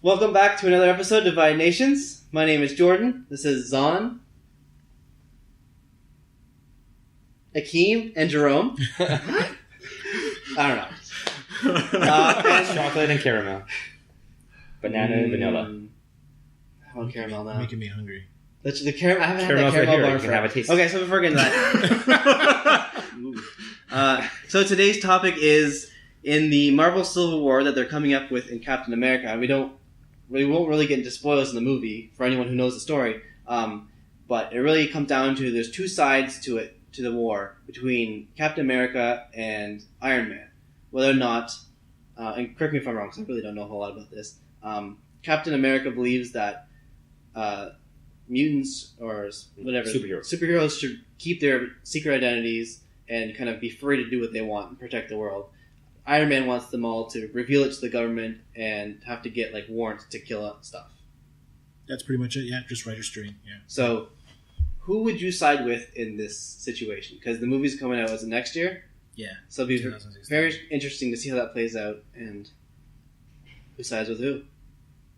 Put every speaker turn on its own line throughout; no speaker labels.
Welcome back to another episode of Divided Nations. My name is Jordan. This is Zahn, Akeem, and Jerome. I don't know.
Chocolate and caramel. Banana and vanilla.
I want caramel now.
Making me hungry.
The caramel. I haven't
Caramel's
had that caramel
right here.
bar
You
for
can have a taste.
Okay, so before getting to that. So today's topic is in the Marvel Civil War that they're coming up with in Captain America. We won't really get into spoilers in the movie for anyone who knows the story. But it really comes down to there's two sides to the war between Captain America and Iron Man. Whether or not, and correct me if I'm wrong, because I really don't know a whole lot about this. Captain America believes that mutants or whatever superheroes should keep their secret identities and kind of be free to do what they want and protect the world. Iron Man wants them all to reveal it to the government and have to get warrants to kill stuff.
That's pretty much it. Yeah, just registering. Yeah.
So, who would you side with in this situation? Because the movie's coming out, was it next year?
Yeah.
So it'll be very interesting to see how that plays out and who sides with who.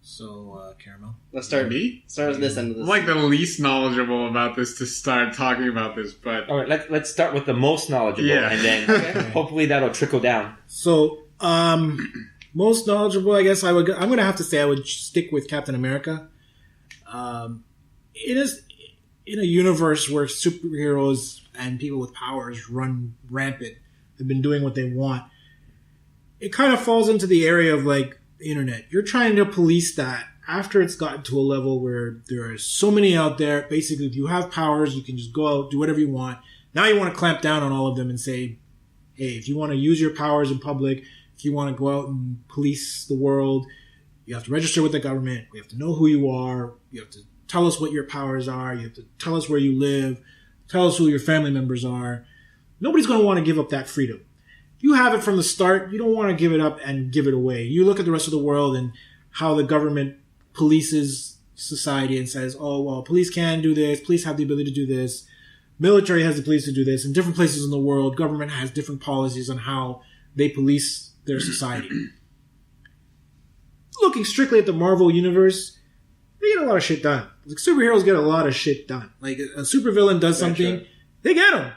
So, Caramel.
Let's start
Me?
Start with this end of this.
I'm like the least knowledgeable about this to start talking about this, but
All right, let's start with the most knowledgeable,
Yeah.
and then hopefully that'll trickle down.
So, most knowledgeable, I guess I'm going to have to say I would stick with Captain America. It is in a universe where superheroes and people with powers run rampant. They've been doing what they want. It kind of falls into the area of the internet. You're trying to police that after it's gotten to a level where there are so many out there. Basically, if you have powers, you can just go out, do whatever you want. Now you want to clamp down on all of them and say, hey, if you want to use your powers in public, if you want to go out and police the world, you have to register with the government. We have to know who you are. You have to tell us what your powers are. You have to tell us where you live. Tell us who your family members are. Nobody's going to want to give up that freedom. You have it from the start. You don't want to give it up and give it away. You look at the rest of the world and how the government polices society and says, oh, well, police can do this. Police have the ability to do this. Military has the police to do this. In different places in the world, government has different policies on how they police their society. Looking strictly at the Marvel universe, they get a lot of shit done. Superheroes get a lot of shit done. A supervillain does something, they get him.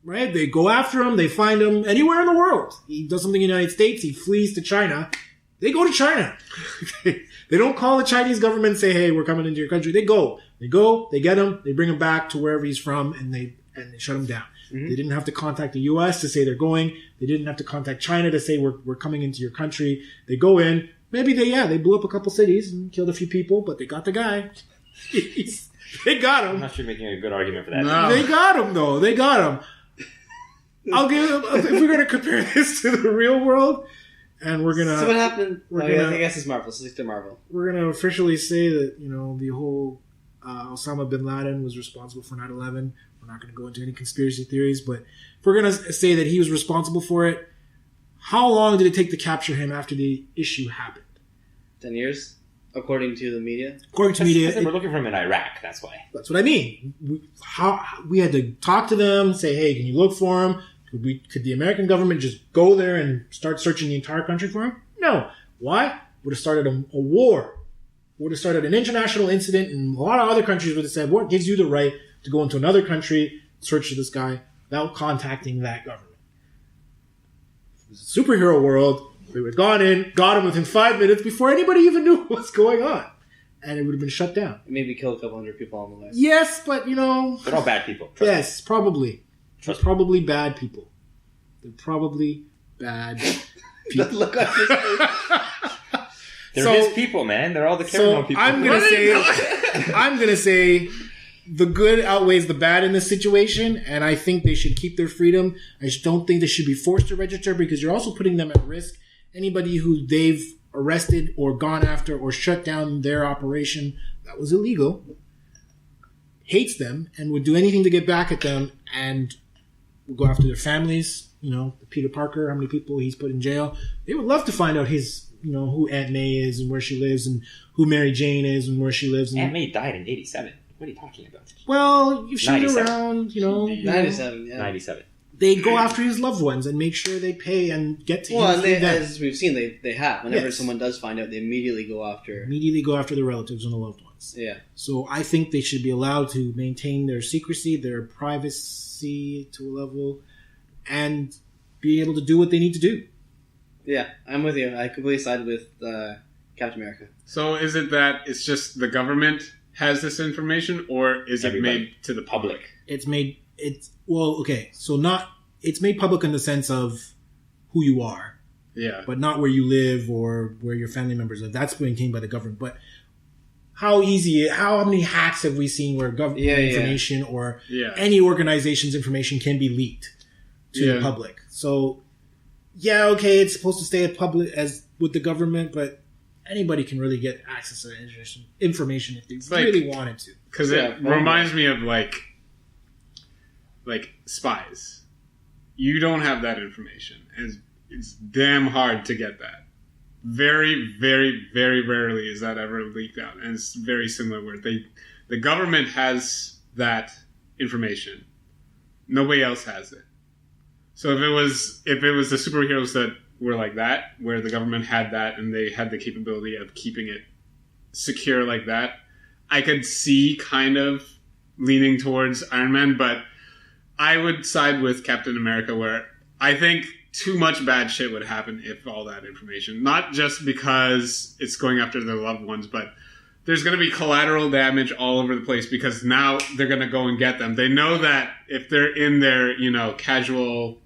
Right? They go after him. They find him anywhere in the world. He does something in the United States. He flees to China. They go to China. They don't call the Chinese government and say, hey, we're coming into your country. They go. They get him. They bring him back to wherever he's from, and they shut him down. Mm-hmm. They didn't have to contact the U.S. to say they're going. They didn't have to contact China to say we're coming into your country. They go in. Maybe they blew up a couple cities and killed a few people, but they got the guy. They got him.
I'm not sure you're making a good argument for that.
No.
They got him, though. They got him. I'll give them, if we're going to compare this to the real world, and we're going to...
So what happened?
I
guess it's Marvel. So stick to Marvel.
We're going to officially say that, the whole Osama bin Laden was responsible for 9/11. We're not going to go into any conspiracy theories, but if we're going to say that he was responsible for it, how long did it take to capture him after the issue happened?
10 years, according to the media.
According to media...
We're looking for him in Iraq, that's why.
That's what I mean. We had to talk to them, say, hey, can you look for him? Could the American government just go there and start searching the entire country for him? No. Why? Would have started a war. Would have started an international incident, and a lot of other countries would have said, what gives you the right to go into another country, search for this guy, without contacting that government? If it was a superhero world, we would have gone in, got him within 5 minutes before anybody even knew what was going on. And it would have been shut down.
Maybe kill a couple hundred people on the way.
Yes, but,
They're all bad people.
Yes, probably. They're probably bad people. They're probably bad people.
Look at his face.
They're his people, man. They're all the caramel people.
I'm gonna say the good outweighs the bad in this situation, and I think they should keep their freedom. I just don't think they should be forced to register because you're also putting them at risk. Anybody who they've arrested or gone after or shut down their operation that was illegal hates them and would do anything to get back at them and will go after their families. Peter Parker, how many people he's put in jail. They would love to find out who Aunt May is and where she lives and who Mary Jane is and where she lives.
Aunt May died in 87. What are you talking about?
Well, you shoot
97.
around,
97, yeah.
97.
they go after his loved ones and make sure they pay and get to him.
Well, and as we've seen, they have. Whenever
Yes.
someone does find out, they immediately go after.
the relatives and the loved ones.
Yeah.
So I think they should be allowed to maintain their secrecy, their privacy to a level, and be able to do what they need to do.
Yeah, I'm with you. I completely side with Captain America.
So is it that it's just the government has this information, or is
Everybody.
it made to the public?
It's made it's made public in the sense of who you are,
Yeah.
but not where you live or where your family members live. That's maintained by the government. But how many hacks have we seen where government information or
Yeah.
any organization's information can be leaked to the public? So, it's supposed to stay as with the government, but anybody can really get access to that information if they really wanted to.
Because it reminds me of like spies. You don't have that information, and it's damn hard to get that. Very, very, very rarely is that ever leaked out, and it's very similar where the government has that information. Nobody else has it. So if it was the superheroes that were like that, where the government had that and they had the capability of keeping it secure like that, I could see kind of leaning towards Iron Man, but I would side with Captain America, where I think too much bad shit would happen if all that information, not just because it's going after their loved ones, but there's going to be collateral damage all over the place because now they're going to go and get them. They know that if they're in their, casual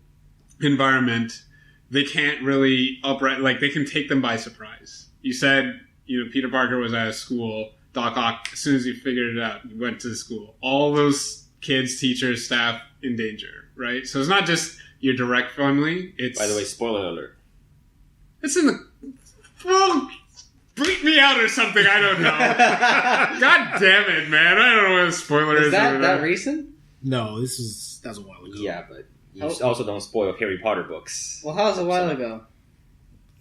environment, they can't really they can take them by surprise. You said, Peter Parker was at a school. Doc Ock, as soon as he figured it out, he went to the school. All those kids, teachers, staff in danger, right? So it's not just your direct family. It's,
by the way, spoiler alert.
It's in the... Well, bleep me out or something, I don't know. God damn it, man. I don't know what a spoiler is.
Is that recent?
No, that was a while ago.
Yeah, but you also don't spoil Harry Potter books.
Well, how was it a while ago?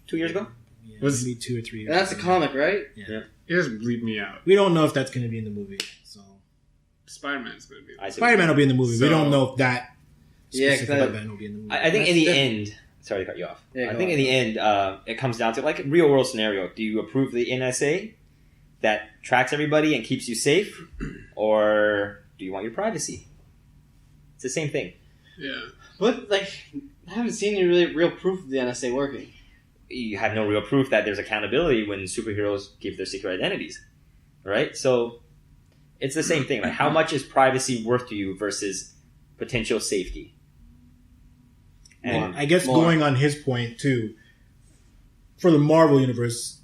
2 years ago?
Yeah,
Was-
maybe 2 or 3 years.
That's a comic, right?
Yeah.
Just bleep me out.
We don't know if that's going to be in the movie. So
Spider-Man's going to be...
Spider-Man will be in the movie. We don't know if that specific
Yeah,
event will be in the movie.
I think in the end... Sorry to cut you off.
Yeah,
I
go
think
on.
in the end, it comes down to like a real world scenario. Do you approve the NSA that tracks everybody and keeps you safe, or do you want your privacy? It's the same thing.
Yeah.
But I haven't seen any really real proof of the NSA working.
You have no real proof that there's accountability when superheroes give their secret identities, right? So it's the same thing. Like, how much is privacy worth to you versus potential safety?
And I guess
more.
going on his point too, for the Marvel universe,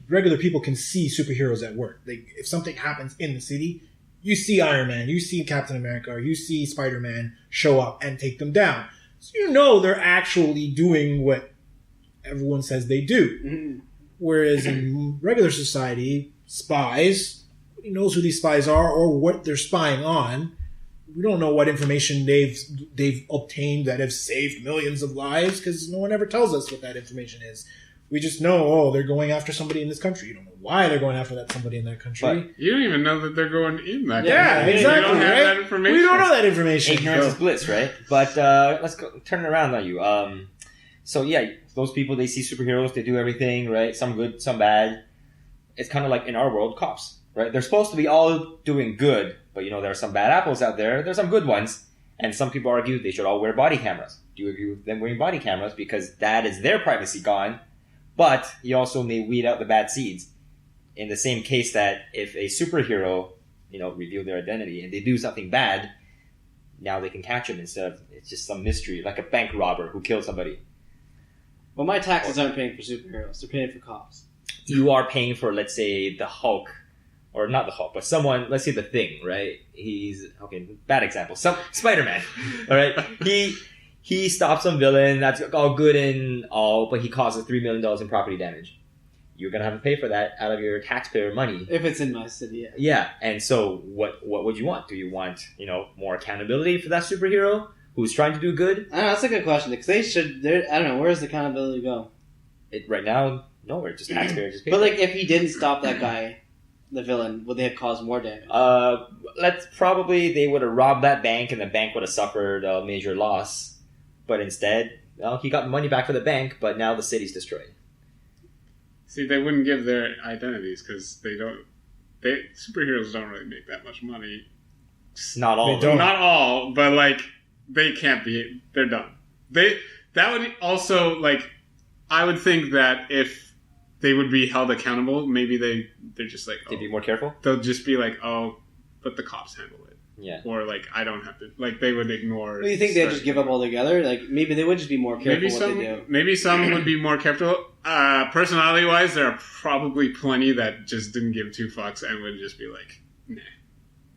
regular people can see superheroes at work. If something happens in the city, you see Iron Man, you see Captain America, or you see Spider-Man show up and take them down. So they're actually doing what everyone says they do.
Mm-hmm.
Whereas in regular society, spies, nobody knows who these spies are or what they're spying on. We don't know what information they've obtained that have saved millions of lives because no one ever tells us what that information is. We just know, they're going after somebody in this country. You don't know why they're going after somebody in that country.
You don't even know that they're going in that
Yeah,
country.
exactly.
You don't have
right?
that information.
We don't know that information.
Ignorance is bliss, right? But let's turn it around on you. So yeah, those people, they see superheroes, they do everything, right? Some good, some bad. It's kind of like in our world, cops, right? They're supposed to be all doing good, but there are some bad apples out there. There's some good ones. And some people argue they should all wear body cameras. Do you agree with them wearing body cameras? Because that is their privacy gone. But you also may weed out the bad seeds. In the same case that if a superhero, reveal their identity and they do something bad, now they can catch him instead of it's just some mystery, like a bank robber who killed somebody.
Well, my taxes aren't paying for superheroes. They're paying for cops.
You are paying for, let's say, the Hulk, or not the Hulk, but someone, let's say the Thing, right? Bad example. Spider-Man, all right? He stops some villain, that's all good and all, but he causes $3 million in property damage. You're going to have to pay for that out of your taxpayer money.
If it's in my city, yeah.
Yeah, and so what would you want? Do you want, more accountability for that superhero who's trying to do good?
I don't know, that's a good question, because they should, I don't know, where does the accountability go?
Right now, nowhere, just taxpayers just pay.
But, if he didn't stop that guy the villain, would they have caused more damage?
They would have robbed that bank, and the bank would have suffered a major loss. But instead, well, he got the money back for the bank, but now the city's destroyed.
See, they wouldn't give their identities because superheroes don't really make that much money.
Not all.
Not all, but like they can't be. They're done. That would also like. I would think that if they would be held accountable, maybe they're just like
they'd be more careful.
They'll just be like, oh, let the cops handle it.
Yeah.
Or like I don't have to. Like they would ignore.
Do you think they'd just give up altogether? Like maybe they would just be more careful what they do.
Maybe some would be more careful. Personality-wise, there are probably plenty that just didn't give two fucks and would just be like, nah.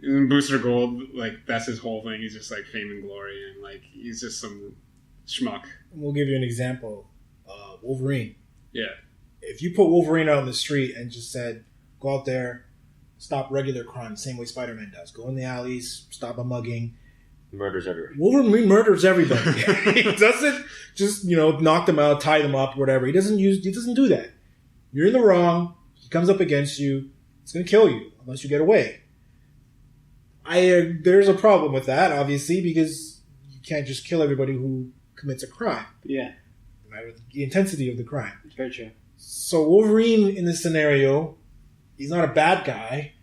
And Booster Gold, like that's his whole thing. He's just like fame and glory, and like he's just some schmuck.
We'll give you an example. Wolverine.
Yeah.
If you put Wolverine out on the street and just said, go out there, stop regular crime, same way Spider-Man does. Go in the alleys, stop a mugging.
Murders everywhere.
Wolverine murders everybody. He doesn't just, knock them out, tie them up, whatever. He doesn't do that. You're in the wrong. He comes up against you. He's going to kill you unless you get away. There's a problem with that, obviously, because you can't just kill everybody who commits a crime.
Yeah.
The intensity of the crime.
It's very true.
So Wolverine, in this scenario, he's not a bad guy,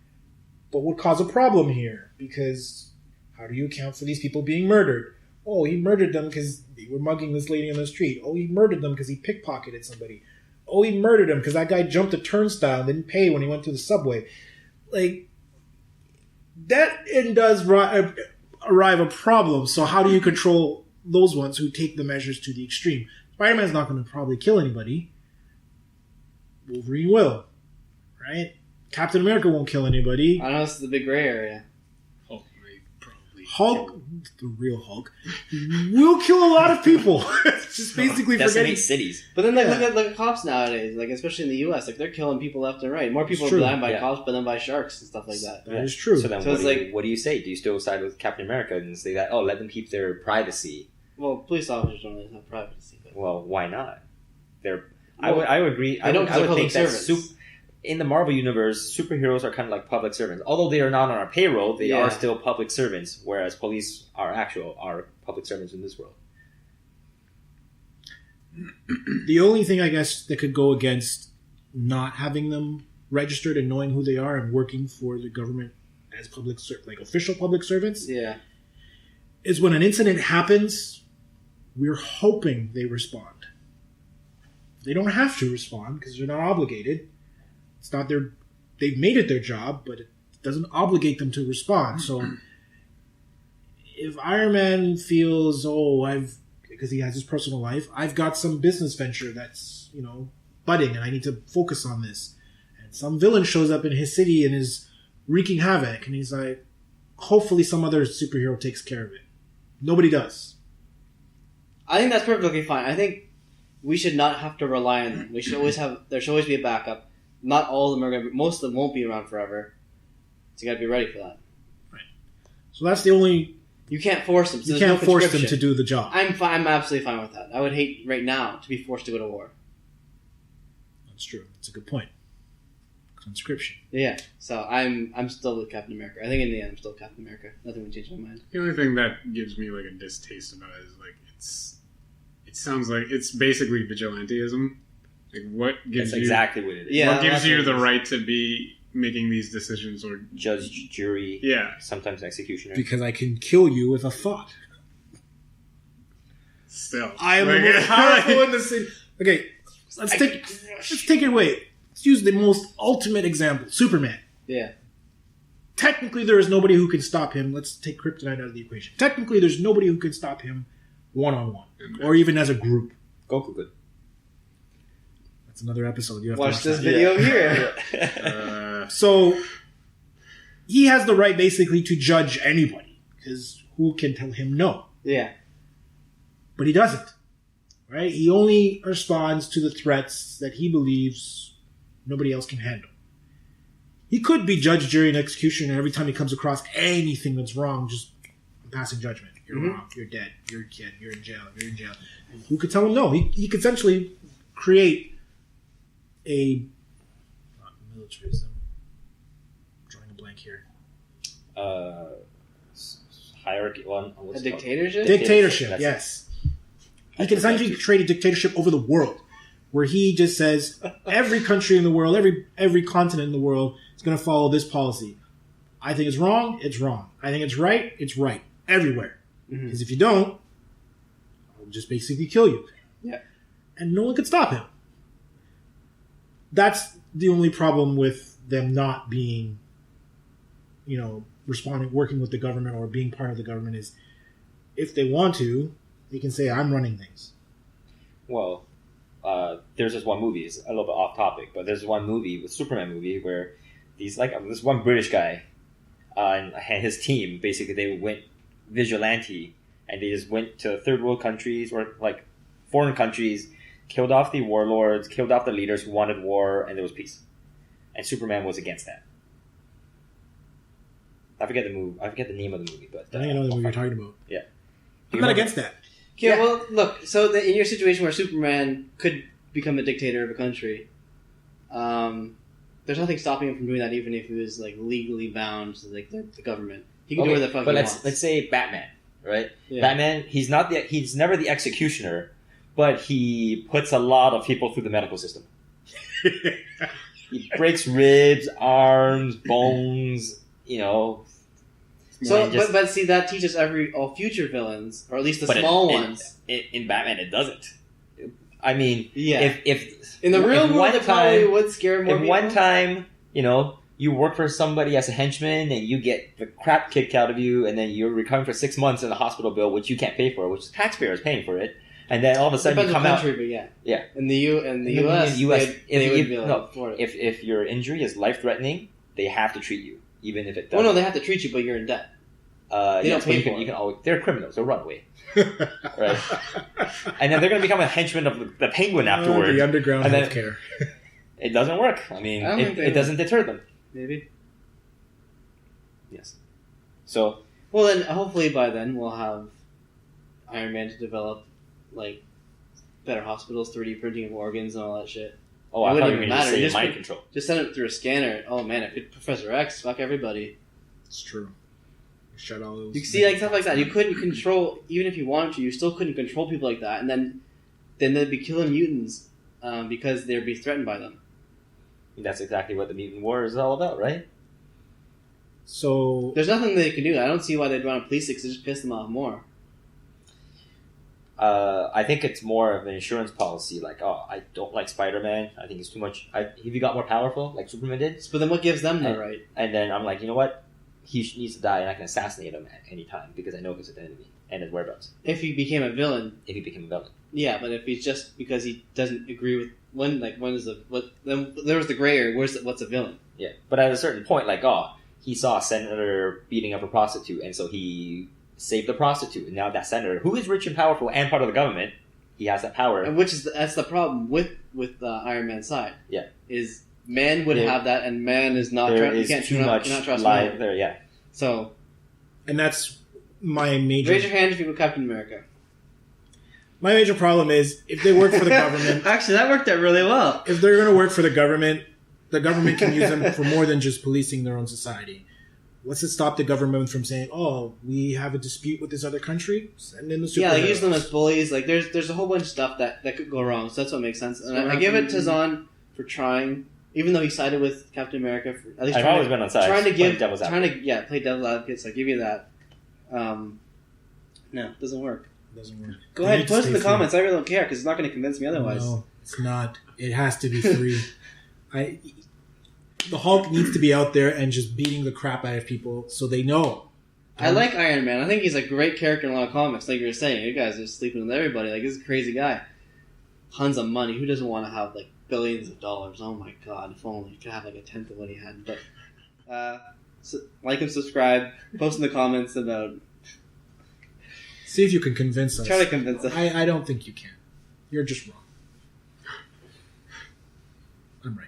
but would cause a problem here, because how do you account for these people being murdered? Oh, he murdered them because they were mugging this lady on the street. Oh, he murdered them because he pickpocketed somebody. Oh, he murdered him because that guy jumped a turnstile and didn't pay when he went to the subway. Like, that does arrive a problem. So how do you control those ones who take the measures to the extreme? Spider-Man's not going to probably kill anybody. Wolverine will, right? Captain America won't kill anybody.
I know this is the big gray area.
Hulk, the real Hulk, will kill a lot of people. It's just basically forgetting
cities.
But then, look at cops nowadays. Like, especially in the U.S., like they're killing people left and right. More people are dying by cops, but then by sharks and stuff like that.
That is true.
So then, what do you say? Do you still side with Captain America and say that? Oh, let them keep their privacy.
Well, police officers don't really have privacy. But...
Well, why not? I would agree. I would think that in the Marvel universe, superheroes are kind of like public servants. Although they are not on our payroll, they are still public servants, whereas police are public servants in this world.
The only thing, I guess, that could go against not having them registered and knowing who they are and working for the government as official public servants, is when an incident happens, we're hoping they respond. They don't have to respond because they're not obligated. It's not they've made it their job, but it doesn't obligate them to respond. So if Iron Man feels, because he has his personal life, I've got some business venture that's, budding and I need to focus on this. And some villain shows up in his city and is wreaking havoc. And he's like, hopefully some other superhero takes care of it. Nobody does.
I think that's perfectly fine. I think we should not have to rely on them. There should always be a backup. Not all of them are going to be, most of them won't be around forever. So you got to be ready for that.
Right. So that's the only...
You can't force them. So
you can't force them to do the job.
I'm absolutely fine with that. I would hate right now to be forced to go to war.
That's true. That's a good point. Conscription.
Yeah. So I'm still with Captain America. I think in the end I'm still Captain America. Nothing would change my mind.
The only thing that gives me like a distaste about it is like it sounds like it's basically vigilantism. Like what gives
That's exactly what it is.
Yeah, what gives you the right to be making these decisions or
judge, jury, sometimes executioner?
Because I can kill you with a thought.
Still,
I am the most powerful in the city. Okay, let's take it away. Let's use the most ultimate example: Superman.
Yeah.
Technically, there is nobody who can stop him. Let's take Kryptonite out of the equation. Technically, there's nobody who can stop him one-on-one, or even as a group.
Goku could.
That's another episode. You have
watch
to
this video here.
So he has the right basically to judge anybody because who can tell him no?
Yeah.
But he doesn't. Right? He only responds to the threats that he believes nobody else can handle. He could be judge, jury, and executioner every time he comes across anything that's wrong, just passing judgment. You're wrong. You're dead. You're a kid. You're in jail. You're in jail. And who could tell him no? He could essentially create not militarism. blank here.
Hierarchy one.
A dictatorship?
Dictatorship,
That's
yes. He can essentially create a dictatorship over the world, where he just says every country in the world, every continent in the world is going to follow this policy. I think it's wrong. It's wrong. I think it's right. It's right everywhere. Because if you don't, I'll just basically kill you.
Yeah.
And no one could stop him. That's the only problem with them not being, working with the government or being part of the government is if they want to, they can say, I'm running things.
Well, there's this one movie, it's a little bit off topic, but there's one movie, with Superman movie, where this one British guy and his team, basically they went vigilante, and they just went to third world countries or like foreign countries, killed off the warlords, killed off the leaders who wanted war, and there was peace. And Superman was against that. I forget the name of the movie, but
I think I know the movie you're talking about.
Yeah.
I'm not against that.
Okay, well, look, so in your situation where Superman could become a dictator of a country, there's nothing stopping him from doing that, even if he was like legally bound to like the government. He can do whatever the fuck he wants.
Let's say Batman, right?
Yeah.
Batman, he's never the executioner, but he puts a lot of people through the medical system. He breaks ribs, arms, bones,
So, but see, that teaches all future villains, or at least the small ones.
In Batman, it doesn't. I mean,
yeah.
If
in the real world, it probably would scare more people.
One time, you work for somebody as a henchman and you get the crap kicked out of you, and then you're recovering for 6 months in a hospital bill, which you can't pay for, which the taxpayer is paying for it. And then all of a sudden you come out.
But yeah. In the U.S., they would be able to afford it.
If your injury is life threatening, they have to treat you, even if it doesn't.
Well, no, they have to treat you, but you're in debt. They don't pay for it.
You can always, they're criminals. They'll run away. Right? And then they're going to become a henchman of the Penguin afterward.
The underground healthcare.
It doesn't work. I mean, it doesn't deter them.
Maybe.
Yes. So.
Well, then hopefully by then we'll have Iron Man to develop like better hospitals, 3D printing of organs, and all that shit.
Oh, I thought you were going to say mind control.
Just send it through a scanner. Oh man, if it's Professor X, fuck everybody.
It's true. Shut all those.
You see, like stuff like that. You couldn't control, even if you wanted to. You still couldn't control people like that, and then they'd be killing mutants because they'd be threatened by them.
That's exactly what the mutant war is all about, right?
So
there's nothing they can do. I don't see why they'd want to police it because it just piss them off more.
I think it's more of an insurance policy. Like, I don't like Spider-Man. I think it's too much. If he got more powerful, like Superman did.
But then what gives them the right?
And then I'm like, you know what? He needs to die, and I can assassinate him at any time because I know he's an enemy and his whereabouts.
If he became a villain. Yeah, but if he's just because he doesn't agree with then there was the gray area. What's a villain?
Yeah, but at a certain point, he saw a senator beating up a prostitute, and so he saved the prostitute, and now that senator, who is rich and powerful and part of the government, he has that power.
And that's the problem with Iron Man's side.
Yeah,
is man would have that, and man is not.
There is too much life there. Yeah.
So,
and that's my major.
Raise your hand if you were Captain America.
My major problem is if they work for the government.
Actually, that worked out really well.
If they're going to work for the government can use them for more than just policing their own society. What's to stop the government from saying, "Oh, we have a dispute with this other country. Send in the superheroes."
Yeah, like use them as bullies. Like there's a whole bunch of stuff that could go wrong. So that's what makes sense. And I give it to Zahn for trying, even though he sided with Captain America. For, at least
I've always been on side.
Play devil's advocate. So I give you that. No, it doesn't work.
It doesn't work.
Go ahead, post in the comments. I really don't care because it's not going to convince me otherwise.
No, it's not. It has to be free. The Hulk needs to be out there and just beating the crap out of people so they know.
I like Iron Man. I think he's a great character in a lot of comics. Like you were saying, you guys are sleeping with everybody. Like, he's a crazy guy. Tons of money. Who doesn't want to have, like, billions of dollars? Oh, my God. If only. You could have, like, a tenth of what he had. But, like and subscribe. Post in the comments about...
See if you can convince us.
Try to convince us.
I don't think you can. You're just wrong. I'm right.